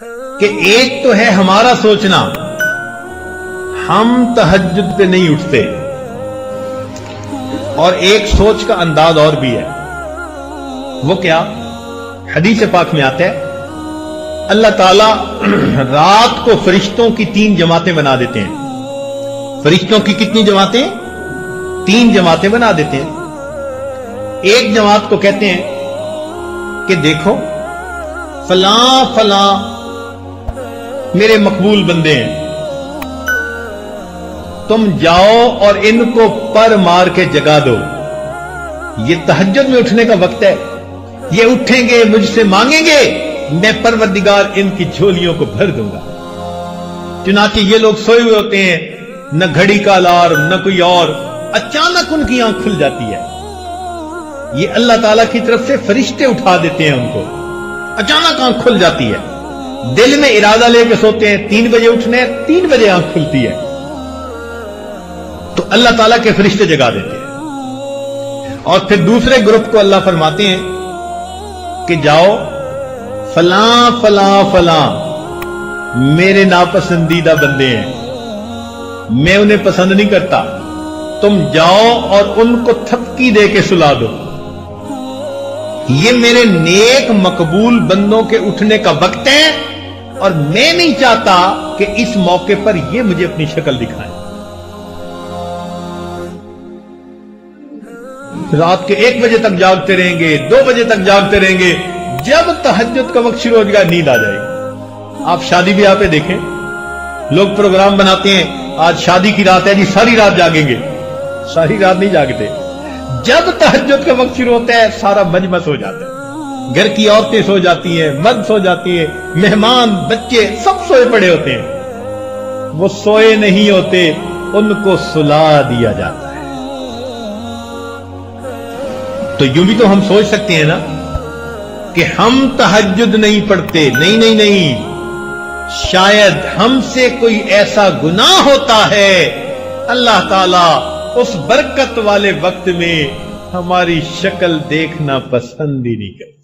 کہ ایک تو ہے ہمارا سوچنا، ہم تہجد پہ نہیں اٹھتے، اور ایک سوچ کا انداز اور بھی ہے، وہ کیا؟ حدیث پاک میں آتا ہے اللہ تعالیٰ رات کو فرشتوں کی 3 جماعتیں بنا دیتے ہیں۔ فرشتوں کی کتنی جماعتیں؟ 3 جماعتیں بنا دیتے ہیں۔ ایک جماعت کو کہتے ہیں کہ دیکھو فلاں فلاں میرے مقبول بندے ہیں، تم جاؤ اور ان کو پر مار کے جگا دو، یہ تہجد میں اٹھنے کا وقت ہے، یہ اٹھیں گے مجھ سے مانگیں گے، میں پروردگار ان کی جھولیوں کو بھر دوں گا۔ چنانچہ یہ لوگ سوئے ہوئے ہوتے ہیں، نہ گھڑی کا الارم نہ کوئی اور، اچانک ان کی آنکھ کھل جاتی ہے، یہ اللہ تعالیٰ کی طرف سے فرشتے اٹھا دیتے ہیں، ان کو اچانک آنکھ کھل جاتی ہے، دل میں ارادہ لے کے سوتے ہیں 3 بجے اٹھنے، 3 بجے آنکھ کھلتی ہے، تو اللہ تعالیٰ کے فرشتے جگا دیتے ہیں۔ اور پھر دوسرے گروپ کو اللہ فرماتے ہیں کہ جاؤ فلاں فلاں فلاں میرے ناپسندیدہ بندے ہیں، میں انہیں پسند نہیں کرتا، تم جاؤ اور ان کو تھپکی دے کے سلا دو، یہ میرے نیک مقبول بندوں کے اٹھنے کا وقت ہے، اور میں نہیں چاہتا کہ اس موقع پر یہ مجھے اپنی شکل دکھائیں۔ رات کے 1 بجے تک جاگتے رہیں گے، 2 بجے تک جاگتے رہیں گے، جب تہجد کا وقت شروع ہو جائے گا نیند آ جائے گی۔ آپ شادی بیاہ پہ دیکھیں، لوگ پروگرام بناتے ہیں، آج شادی کی رات ہے جی، ساری رات جاگیں گے، ساری رات نہیں جاگتے، جب تہجد کا وقت شروع ہوتا ہے سارا مجمع سو جاتا ہے، گھر کی عورتیں سو جاتی ہیں، مرد سو جاتی ہیں، مہمان بچے سب سوئے پڑے ہوتے ہیں، وہ سوئے نہیں ہوتے، ان کو سلا دیا جاتا ہے۔ تو یوں بھی تو ہم سوچ سکتے ہیں نا کہ ہم تہجد نہیں پڑھتے، نہیں نہیں نہیں، شاید ہم سے کوئی ایسا گناہ ہوتا ہے، اللہ تعالیٰ اس برکت والے وقت میں ہماری شکل دیکھنا پسند ہی نہیں کرتا۔